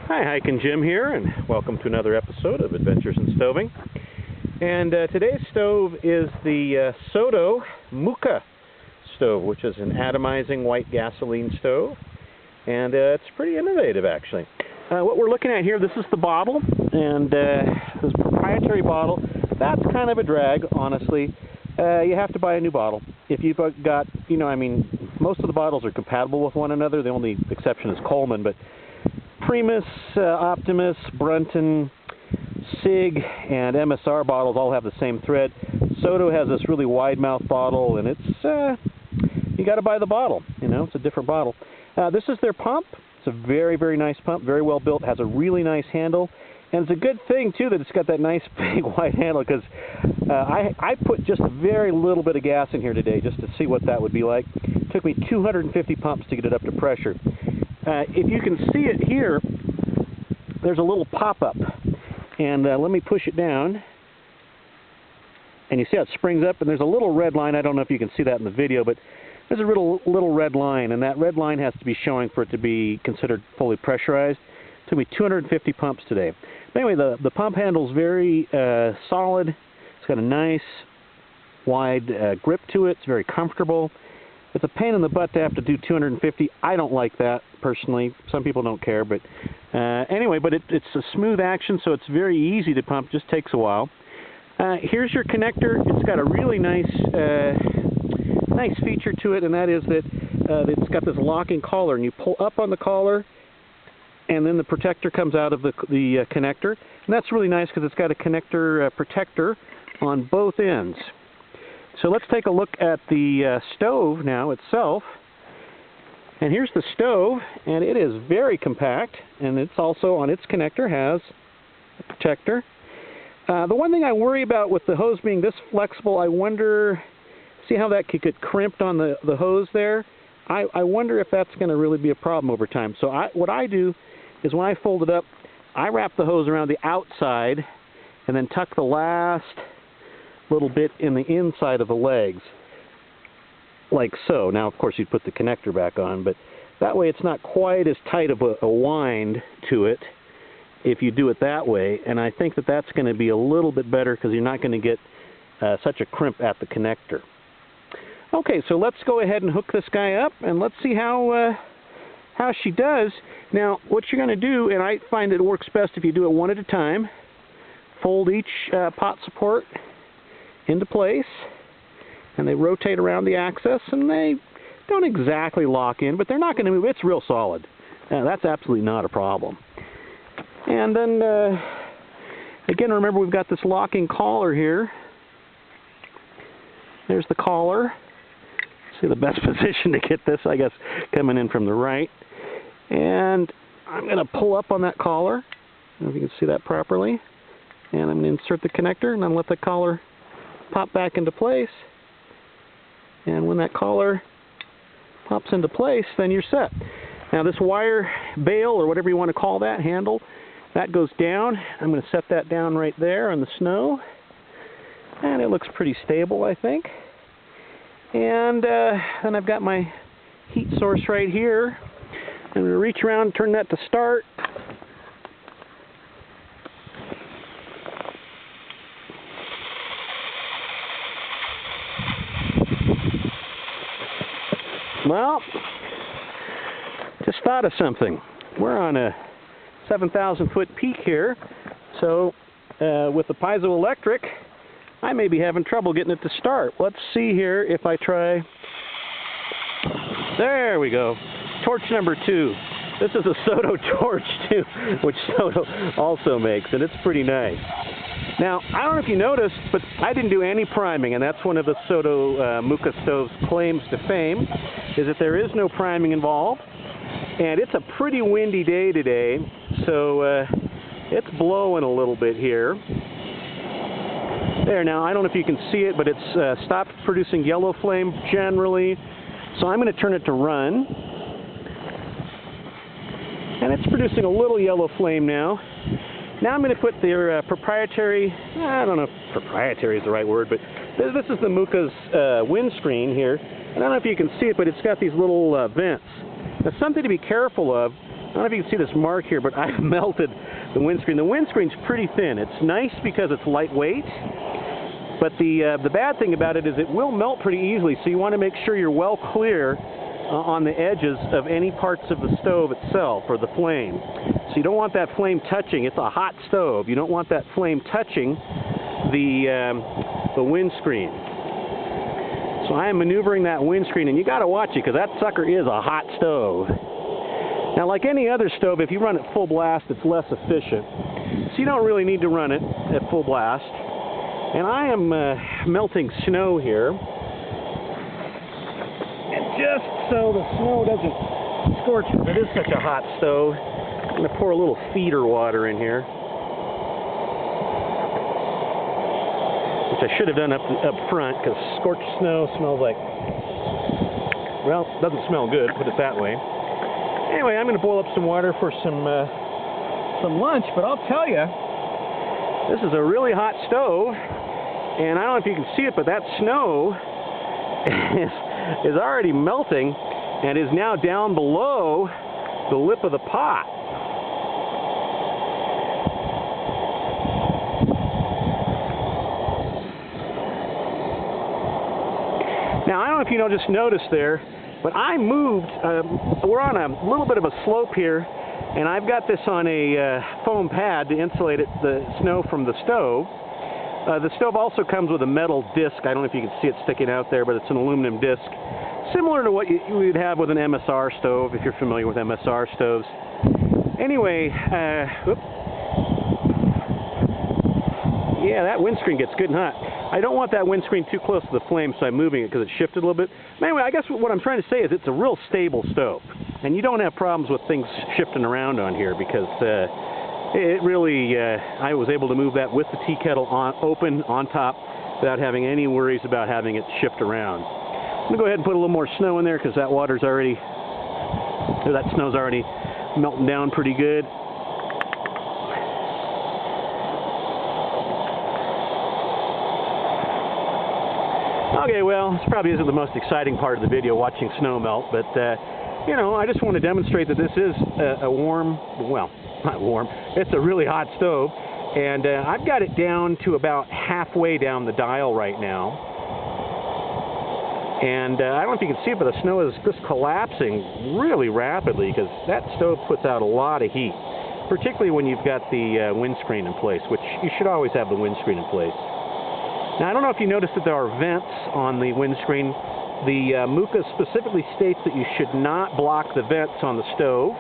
Hi, Hiking Jim here, and welcome to another episode of Adventures in Stoving. And today's stove is the Soto Muka Stove, which is an atomizing white gasoline stove. And it's pretty innovative, actually. What we're looking at here, this is the bottle, and this proprietary bottle, that's kind of a drag, honestly. You have to buy a new bottle. If you've got, most of the bottles are compatible with one another. The only exception is Coleman, but Primus, Optimus, Brunton, Sig, and MSR bottles all have the same thread. Soto has this really wide mouth bottle, and it's, you got to buy the bottle. It's a different bottle. This is their pump. It's a very, very nice pump, very well built, has a really nice handle. And it's a good thing, too, that it's got that nice big wide handle, because I put just a very little bit of gas in here today just to see what that would be like. It took me 250 pumps to get it up to pressure. If you can see it here, there's a little pop-up. And let me push it down. And you see how it springs up, and there's a little red line. I don't know if you can see that in the video, but there's a little red line, and that red line has to be showing for it to be considered fully pressurized. It took me 250 pumps today. But anyway, the pump handle's very solid. It's got a nice wide grip to it. It's very comfortable. It's a pain in the butt to have to do 250. I don't like that, personally. Some people don't care, but anyway, but it's a smooth action, so it's very easy to pump. Just takes a while. Here's your connector. It's got a really nice feature to it, and that is that it's got this locking collar, and you pull up on the collar, and then the protector comes out of the connector. And that's really nice because it's got a connector protector on both ends. So let's take a look at the stove now itself. And here's the stove, and it is very compact, and it's also on its connector has a protector. The one thing I worry about with the hose being this flexible, I wonder, see how that could get crimped on the hose there? I wonder if that's going to really be a problem over time. So what I do is when I fold it up, I wrap the hose around the outside and then tuck the last little bit in the inside of the legs, like so. Now, of course, you'd put the connector back on, but that way it's not quite as tight of a wind to it if you do it that way, and I think that that's going to be a little bit better because you're not going to get such a crimp at the connector. Okay, so let's go ahead and hook this guy up, and let's see how she does. Now, what you're going to do, and I find it works best if you do it one at a time, fold each pot support into place, and they rotate around the axis, and they don't exactly lock in, but they're not going to move. It's real solid. That's absolutely not a problem. And then, again, remember we've got this locking collar here. There's the collar. See the best position to get this, I guess, coming in from the right. And I'm going to pull up on that collar. I don't know if you can see that properly. And I'm going to insert the connector, and I'm going to let the collar pop back into place. And when that collar pops into place, then you're set. Now this wire bail, or whatever you want to call that, handle, that goes down. I'm going to set that down right there on the snow. And it looks pretty stable, I think. And then I've got my heat source right here. I'm going to reach around and turn that to start. Well, just thought of something. We're on a 7,000-foot peak here, so with the piezoelectric, I may be having trouble getting it to start. Let's see here if I try. There we go. Torch number 2. This is a Soto torch too, which Soto also makes, and it's pretty nice. Now, I don't know if you noticed, but I didn't do any priming, and that's one of the Soto Muka Stove's claims to fame, is that there is no priming involved. And it's a pretty windy day today, so it's blowing a little bit here. There, now, I don't know if you can see it, but it's stopped producing yellow flame generally. So I'm going to turn it to run. And it's producing a little yellow flame now. Now I'm going to put their proprietary, I don't know if proprietary is the right word, but this is the Muka's windscreen here. I don't know if you can see it, but it's got these little vents. Now, something to be careful of don't know if you can see this mark here, but I've melted the windscreen. The windscreen's pretty thin. It's nice because it's lightweight, but the bad thing about it is it will melt pretty easily, so you want to make sure you're well clear on the edges of any parts of the stove itself, or the flame. So you don't want that flame touching. It's a hot stove. You don't want that flame touching the windscreen. So I am maneuvering that windscreen, and you got to watch it because that sucker is a hot stove. Now, like any other stove, if you run it full blast, it's less efficient. So you don't really need to run it at full blast. And I am melting snow here. And just so the snow doesn't scorch, it is such a hot stove, I'm going to pour a little feeder water in here. Which I should have done up front, because scorched snow smells like, well, doesn't smell good, put it that way. Anyway, I'm going to boil up some water for some lunch, but I'll tell you, this is a really hot stove, and I don't know if you can see it, but that snow is already melting and is now down below the lip of the pot. Now, I don't know if you just noticed there, but I moved, we're on a little bit of a slope here, and I've got this on a foam pad to insulate the snow from the stove. The stove also comes with a metal disc. I don't know if you can see it sticking out there, but it's an aluminum disc, similar to what you would have with an MSR stove, if you're familiar with MSR stoves. Anyway, yeah, that windscreen gets good and hot. I don't want that windscreen too close to the flame, so I'm moving it because it shifted a little bit. But anyway, I guess what I'm trying to say is it's a real stable stove. And you don't have problems with things shifting around on here because it really, I was able to move that with the tea kettle open on top without having any worries about having it shift around. I'm going to go ahead and put a little more snow in there because that snow's already melting down pretty good. Okay, well, this probably isn't the most exciting part of the video, watching snow melt, but, you know, I just want to demonstrate that this is a warm, well, not warm, it's a really hot stove, and I've got it down to about halfway down the dial right now, and I don't know if you can see it, but the snow is just collapsing really rapidly because that stove puts out a lot of heat, particularly when you've got the windscreen in place, which you should always have the windscreen in place. Now, I don't know if you noticed that there are vents on the windscreen. The Muka specifically states that you should not block the vents on the stove.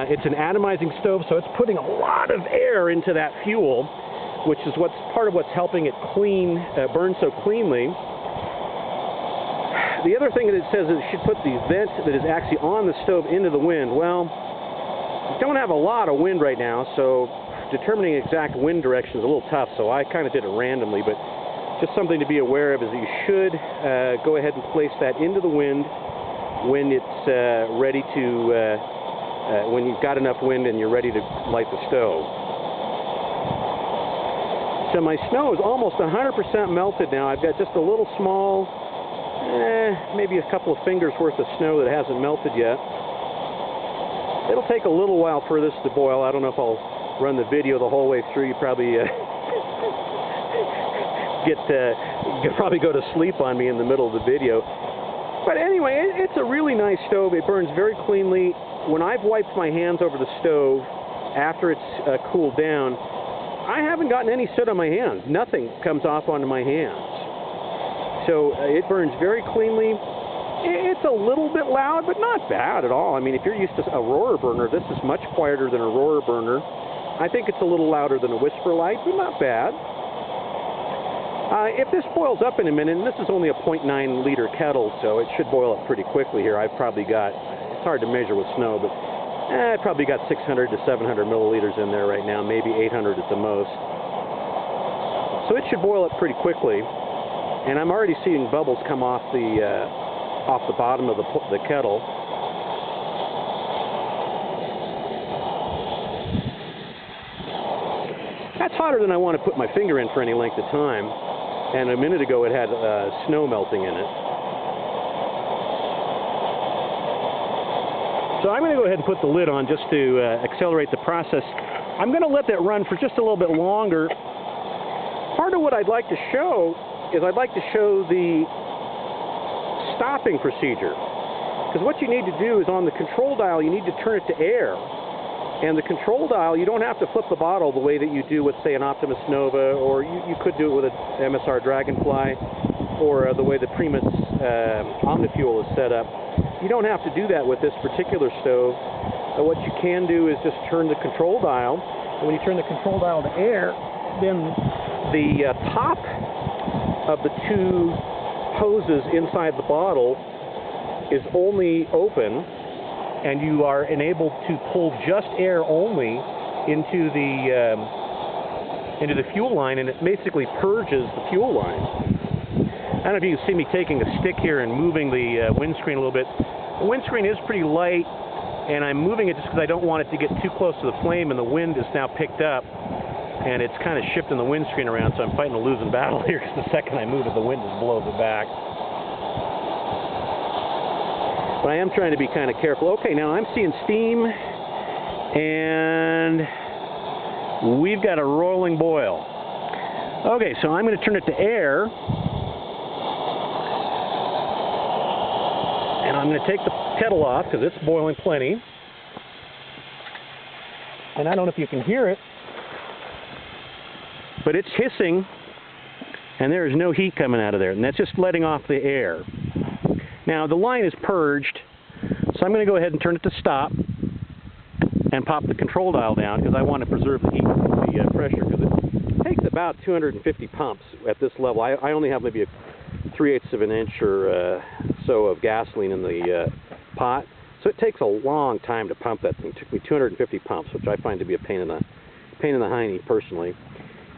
It's an atomizing stove, so it's putting a lot of air into that fuel, which is part of what's helping it burn so cleanly. The other thing that it says is it should put the vent that is actually on the stove into the wind. Well, we don't have a lot of wind right now, so determining exact wind direction is a little tough, so I kind of did it randomly, but just something to be aware of is that you should go ahead and place that into the wind when it's ready to, when you've got enough wind and you're ready to light the stove. So my snow is almost 100% melted now. I've got just a little small, maybe a couple of fingers worth of snow that hasn't melted yet. It'll take a little while for this to boil. I don't know if I'll run the video the whole way through. You probably probably go to sleep on me in the middle of the video. But anyway, it's a really nice stove. It burns very cleanly. When I've wiped my hands over the stove after it's cooled down, I haven't gotten any soot on my hands. Nothing comes off onto my hands. So it burns very cleanly. It's a little bit loud, but not bad at all. I mean, if you're used to a roarer burner, this is much quieter than a roarer burner. I think it's a little louder than a whisper light, but not bad. If this boils up in a minute, and this is only a 0.9 liter kettle, so it should boil up pretty quickly here. I've probably got, it's hard to measure with snow, but I've probably got 600 to 700 milliliters in there right now, maybe 800 at the most. So it should boil up pretty quickly, and I'm already seeing bubbles come off the bottom of the kettle. That's hotter than I want to put my finger in for any length of time. And a minute ago it had snow melting in it. So I'm going to go ahead and put the lid on just to accelerate the process. I'm going to let that run for just a little bit longer. Part of what I'd like to show is I'd like to show the stopping procedure. Because what you need to do is on the control dial, you need to turn it to air. And the control dial, you don't have to flip the bottle the way that you do with, say, an Optimus Nova, or you could do it with an MSR Dragonfly, or the way the Primus Omnifuel is set up. You don't have to do that with this particular stove. What you can do is just turn the control dial. And when you turn the control dial to air, then the top of the two hoses inside the bottle is only open, and you are enabled to pull just air only into the fuel line, and it basically purges the fuel line. I don't know if you can see me taking a stick here and moving the windscreen a little bit. The windscreen is pretty light, and I'm moving it just because I don't want it to get too close to the flame, and the wind is now picked up, and it's kind of shifting the windscreen around, so I'm fighting a losing battle here because the second I move it, the wind just blows it back. But I am trying to be kind of careful. Okay, now I'm seeing steam, and we've got a rolling boil. Okay, so I'm going to turn it to air, and I'm going to take the kettle off because it's boiling plenty. And I don't know if you can hear it, but it's hissing, and there is no heat coming out of there, and that's just letting off the air. Now, the line is purged, so I'm going to go ahead and turn it to stop and pop the control dial down because I want to preserve the heat and the pressure, because it takes about 250 pumps at this level. I only have maybe a 3/8 of an inch or so of gasoline in the pot, so it takes a long time to pump that thing. It took me 250 pumps, which I find to be a pain in the hiney personally.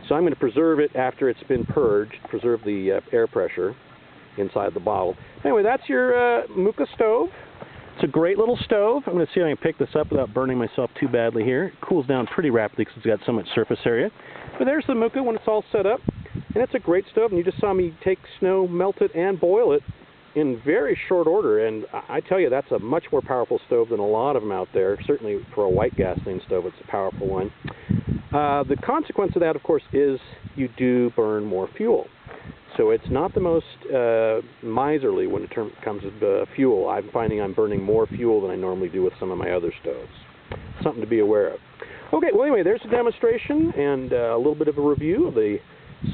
So I'm going to preserve it after it's been purged, preserve the air pressure inside the bottle. Anyway, that's your Muka stove. It's a great little stove. I'm going to see if I can pick this up without burning myself too badly here. It cools down pretty rapidly because it's got so much surface area. But there's the Muka when it's all set up. And it's a great stove, and you just saw me take snow, melt it, and boil it in very short order. And I tell you, that's a much more powerful stove than a lot of them out there. Certainly for a white gasoline stove, it's a powerful one. The consequence of that, of course, is you do burn more fuel. So it's not the most miserly when it comes to fuel. I'm finding I'm burning more fuel than I normally do with some of my other stoves. Something to be aware of. Okay, well anyway, there's a demonstration and a little bit of a review of the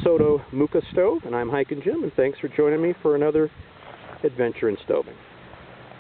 Soto Muka stove. And I'm Hiking Jim, and thanks for joining me for another adventure in stoving.